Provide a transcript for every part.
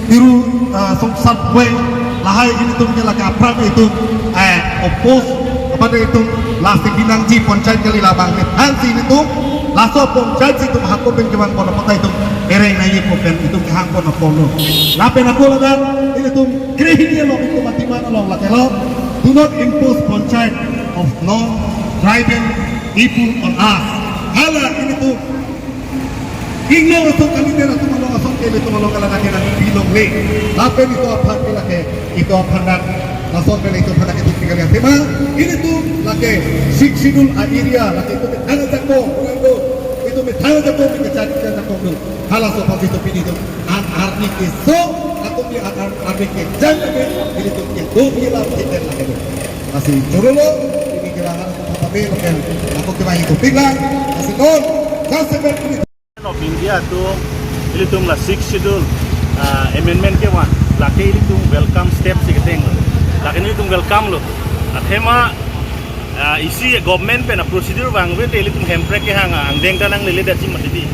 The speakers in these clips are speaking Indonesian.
tiru sungsat way lahai ini tuh nyala ke apram itu opos apa itu lasi binangji poncat kali labang hansi itu laso poncat itu hakko penjaman kono pata itu ereng naik popen itu kehang kono kono lapen aku ladan ini tuh krihini lo itu mati mana lo lakelo do not impose poncat of no tribal people on us hala ini tuh Inglo itu kami tidak tu malong asal kele tu malong kalau nak nak bilong le. Lapen itu apa lagi? Itu apa nak? Asal kele itu apa nak itu tinggal yang tema. Ini tu lagi siksidul area lagi itu tanda jakong, itu tanda jakong kita cari tanda jakong tu. Halas tu pasti tu pilih tu. Arti keso atau dia arti kejangan ini tu yang tu bila kita lagi tu. Masih curolo ini kita harus apa bel aku kita itu tinggal masih kon. Kasih ini of India to ilitum la 6th schedule amendment ke wan lake ilitum welcome step se keteng lake ilitum welcome lo athema isi government pe na procedure bang we ilitum hempre ke hanga angdeng tanang lele dachi matidi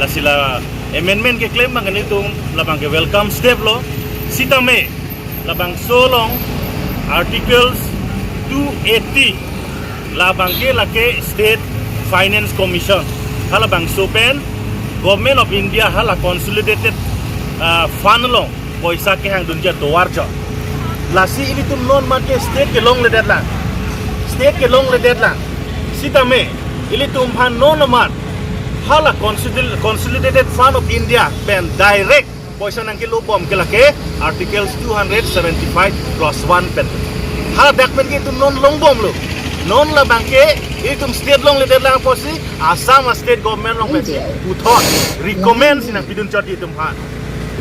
la sila amendment ke claim bang ilitum la bang ke welcome step lo sitame la bang so long articles 280 la bang ke lake state finance commission hala bang so pen Government of India hala consolidated fund long poisa ke hang dunia doar jo lasi ini tu non make state ke long le deadline sita me ini tu phan non mat hala consolidated fund of India pen direct poisa nang ke lubom ke lake articles 275 clause 1 pen hala document ke tu non long bom lo non la bangke itu state long leader lang posi Assam state government long peti uthon recommend sinang pidun choti tumhan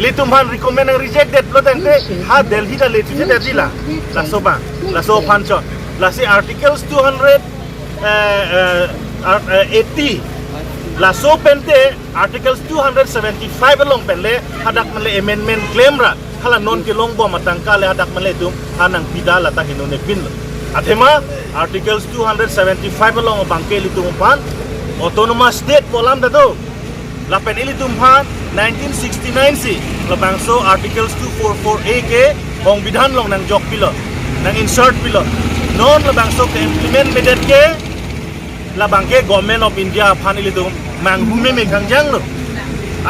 litumhan recommend ang rejected lo tangte ha Delhi da letu je dila la soba la so pancho la si articles 280 la so pente articles 275 long pelle hadak male amendment claim ra hala non ke long bo matangka le hadak male tum hanang pidala ta hinone pin Athema articles 275 along bangke litumpan autonomous state polam dado lapen ilitumpan 1969 si labangso articles 244A ke hong bidhan long nang jok pilo nang insert pilo non labangso ke implement medet ke labangke government of India phan ilitum manghume me kangjang lo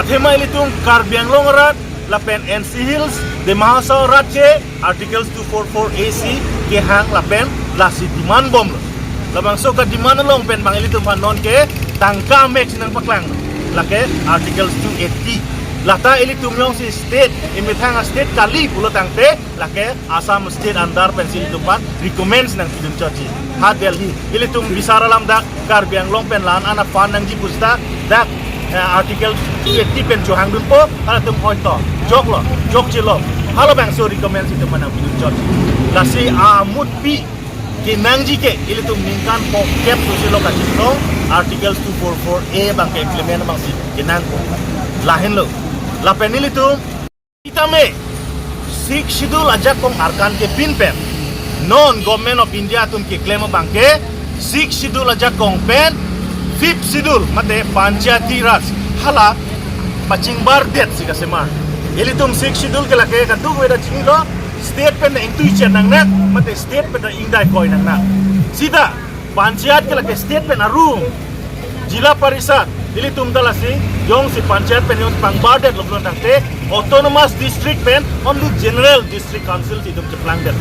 athema ilitum karbiang long rat lapen NC Hills de Mahasau Ratche articles 244AC ke hang lapen lasi demand bom labang so ka demand long pen bang ilitum non ke tangka mek sinang paklang lake articles 280 lata ilitum long si state imithang state kali pulo tangte lake Assam state andar pen ilitum recommends nang tidun chachi ha Delhi ilitum bisara lam dak karbiang long pen lan ana fan nang ji pusta dak artikel 280 pen cho hang dun po ala tum point to jok chilo halo bang so recommend itu mana pidun chachi lasi amut pi kinangji ke ili tum ningkan pokep silo ka chito articles 244A bang ke implement bang si kinang lahin lo lapen ili tum itame Sikh schedule ajak kong arkan ke pin pen non government of India tum ke claim bang ke Sikh schedule ajak kong pen 5th schedule mate panchayati raj hala paching bar det sika sema ili tum 6th schedule ke lake ka dug weda chini lo state pen na intuition nang nak mate state pen na indai koi nang nak sida panchayat ke lake state pen arum jila parishad ili tum dalasi yong si panchayat pen yong pangbardet lo blon tangte autonomous district pen onlu general district council ti tum cheplang det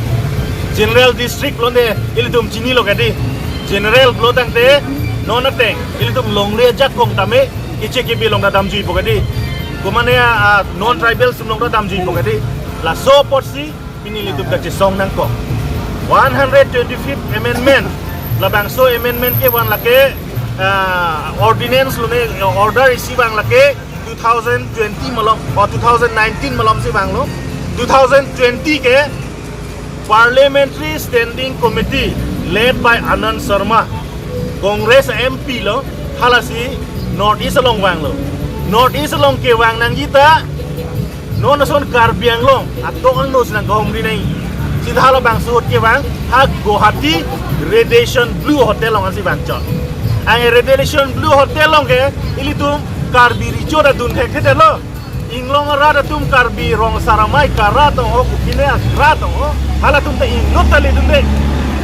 general district lo ne ili tum chini lo gadi general lo tangte non ateng ili tum longre jak kong tame iche ke bi long da damji pogadi kumane non tribal sum long da damji pogadi la so porsi pinili tum kache song nang ko 125th amendment la bangso amendment ke wan lake ordinance lo ne order isi bang lake 2020 malom or 2019 malom si bang lo 2020 ke parliamentary standing committee led by Anand Sharma Congress MP lo halasi North East along wang lo North East along ke wang nang jita no nason karbiang long atau nos nang gomri nai sida halo bang suot ke bang ha Guwahati Radiation Blue Hotel long asi bang chon ang Radiation Blue Hotel long ke ilitum karbiri choda dun ke lo inglong rada tum karbi rong saramai karato ho kupine akrato ho hala tum te ingut tali dun de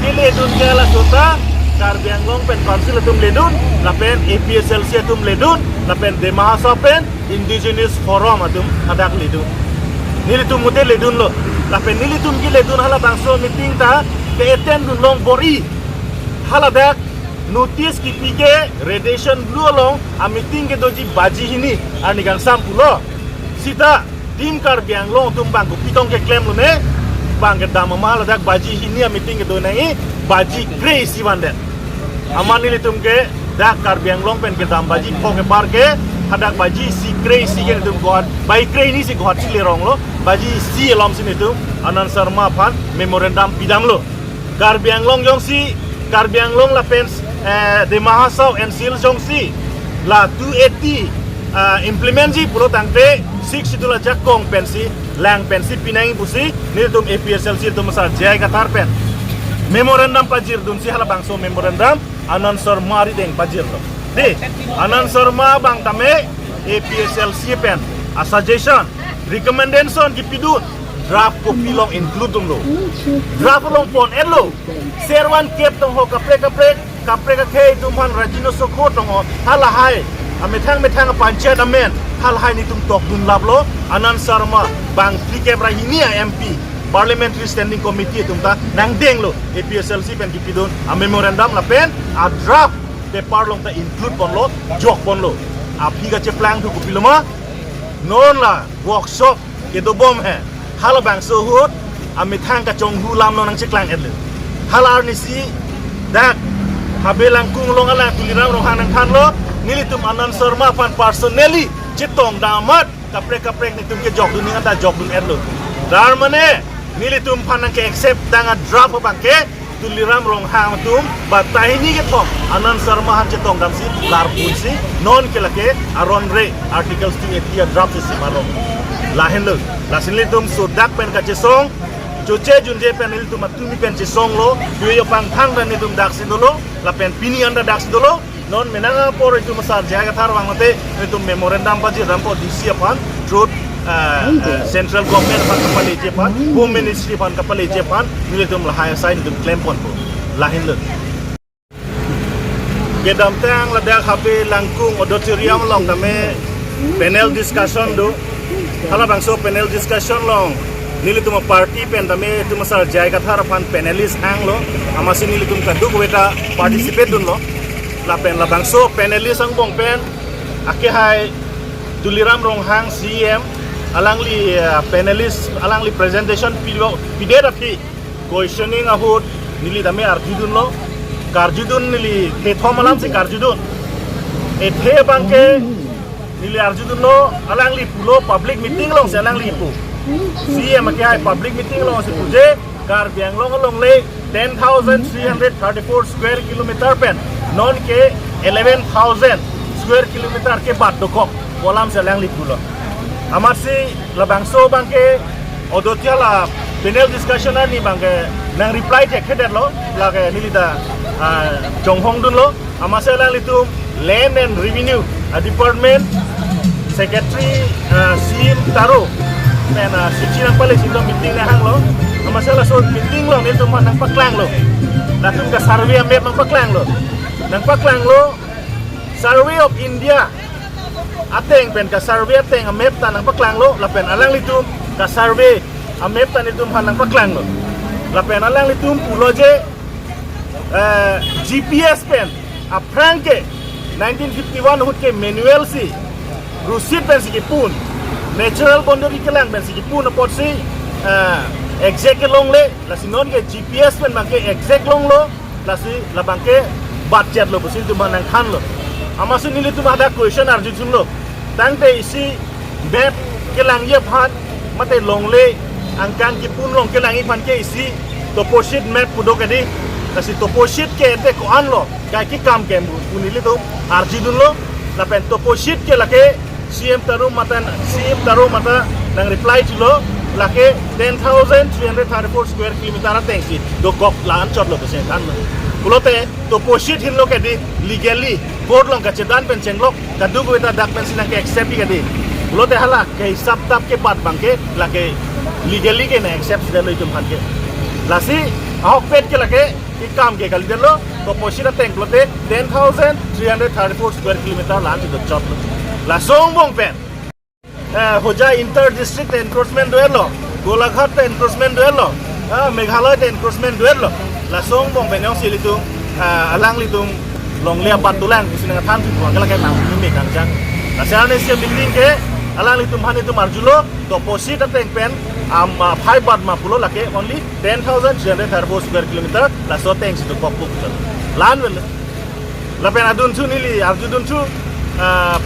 ile dun kala sota karbi anglong pen council tum ledun lapen APSLC tum ledun lapen de mahasa pen indigenous forum atum hadak ledun nili tum mude ledun lo lapen nili tum ki ledun hala bangso meeting ta ke attend dun long bori hala dak notice ki pige radiation blue long a meeting ke doji baji hini ani gang sampulo sita tim kar biang long tum bang ko pitong ke claim lo ne bang ke dam ma hala dak baji hini a meeting ke do nai baji crazy wande amani li tum ke dak kar biang long pen ke dam baji ko ke par ke hadak baji si crazy ke tum god bai crazy ni si god si le rong lo baji si lom sin tum anan sarma phan memorandum pidam lo kar biang long jong si kar biang long la pen de mahasau and sil jong si la 280 implement ji puro tangte 6 itu la jak kong pensi lang pensi pinang pusi ni tum APSLC tum sa jai katar pen memorandum pajir dun si hala bangso memorandum anan sarma ri deng pajir lo de anan sarma bang tame APSLC pen a suggestion recommendation ki pidun draft copy long include dum lo draft long pon elo serwan kep tong ho kapre ka khe tumhan rajino sokho tong ho hala hai amethang panchet amen hal hai ni tum tok dun lablo anan sarma bang trike brahini MP parliamentary standing committee tum ta nang deng lo APSLC pen kipidon a memorandum la pen a draft paper long ta include pon lo jok pon lo a phiga che plan thu kupiloma non la workshop ke do bom hai hala bang so hut amethang ka chong hu lam no nang cheklang edle halar ni si dak habelang kung long ala tuliram rohan ang khan lo nilitum anan sarma pan personally chitong damat kaprek ni tum ke jok dun nga ta jok dun edlo dar mane nilitum phanang ke accept danga drop bang ke tuliram rong hang tum batai ni ke thom anan sarma han chitong dam si lar pun si non ke lake aron re articles 280 drop si marong lahen lo lasin litum sudak pen ka chesong Joce junje penil tu matumi pen song lo, duyo pang thang dan itu dak sidolo, la pen pini anda dak sidolo, non menanga por itu masar jaga thar wang mate itu memorandum pa jam po DC pan, truth central government pan kapal Japan, home ministry pan kapal Japan, nilai tu melahai sign itu claim pon po, lahin lo. Kedam tang la dak habe langkung auditorium long kami panel discussion do, hala bangso panel discussion long. Nili tuma party pen tame tuma sar jaiga thar pan panelist hang lo amasi nili tum kaduk weta participate dun lo la pen la bangso panelist ang bong pen ake hai tuliram rong hang CM alangli panelist alangli presentation pide rapi questioning ahut nili tame arjudun lo karjudun nili ke thomalam si karjudun ethe bangke nili arjudun lo alangli pulo public meeting long se alangli pu CM ke hai public meeting long se puje kar biang long le 10,334 square kilometer pen non ke 11,000 square kilometer ke bat dokok kolam se lang li pulo amar si labang so bang ke odotia la panel discussion ni bang ke nang reply je kheder lo la ke nilida jonghong dun lo amar se lang li tu land and revenue department secretary CM Taro men sipsi nang pale sito meeting na hang lo masalah so meeting lo nito man nang paklang lo natum ka survey map nang paklang lo survey of India ateng pen ka survey ateng map ta nang paklang lo la pen alang litum ka survey map ta nitum han nang paklang lo la pen alang litum pulo je GPS pen a franke 1951 hut ke manual si rusit pen si pun natural boundary ke lang ben si pun pot si exact long le la si non ke GPS pen bangke exact long lo la si la bangke budget lo busin tu manang khan lo amasu nili tu ada question arjun lo tangte isi map ke lang ye phat mate long le angkan ki pun long ke lang i phan ke isi topo sheet map pudo ke di la si topo sheet ke te ko an lo kai ki kam ke punili tu arjun lo la pen topo sheet ke la ke CM Taro mata nang reply chulo lake 10,334 square kilometer tengsi do kok lan chot lo pesen kan pulote to posit hin lo ke di legally board long ka chedan pen chenglok kadu ko eta dak pen sinang ke accept ke di pulo te hala ke hisab tap ke bat bangke la ke legally ke na accept de lo itum han ke la si ahok pet ke la ke ki kam ke kali de lo to posira teng pulo te 10,334 square kilometer land to chot la song bong pen hoja inter district enforcement duelo golaghat enforcement duelo meghalaya enforcement duelo la song bong pen yong silitung alang litung long lia batulan kusinang than tu ko kala ke na mi kang jang la sa ne sia building ke alang litum han itu marjulo to posit ateng pen am 5 bat ma pulo la ke only 10,334 square kilometer la so teng situ kopuk lan wel la pen adun tu nili arjudun tu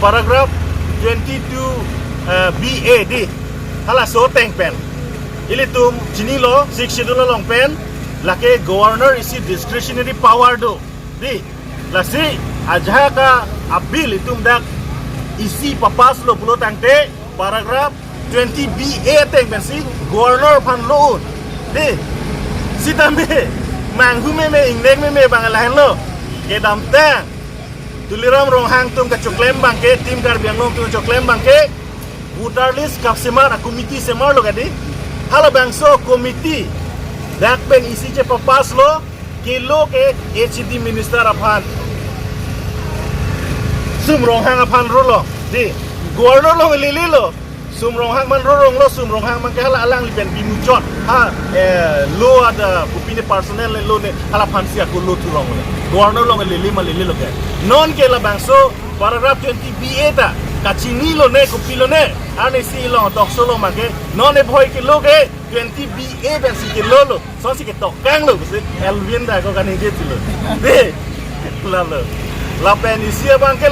paragraph 22 BAD hala so teng pen ilitum chinilo 6 schedule long pen la ke governor isi discretionary power do di la si aja ka abil itum dak isi papas lo pulo tangte paragraph 20 BA teng ben si governor pan loan di si tambe manghu me ingnek me bangalahan lo ke dam tang tuliram rong hang tum ka choklem bangke tim kar biang long tum choklem bangke voter list kap semar committee semar lo gadi hala bangso committee dak ben isi che papas lo kilo ke HD minister aphan sumrong hang aphan rolo di governor lo lili lo sumrong hang man rorong lo sumrong hang man ke hala alang li ben binuchot lo ada pupine personnel lo ne hala phansi aku lo turong le governor lo lili ma lili lo ke non ke la bangso paragraph 20 BA ta kachini lo ne kupilo ne ane si lo dokso lo ma ke non e boy ke lo ke 20 BA ben si ke lo so si ke tokang lo se elvin da ko kan ije lo de la pen isi bang ke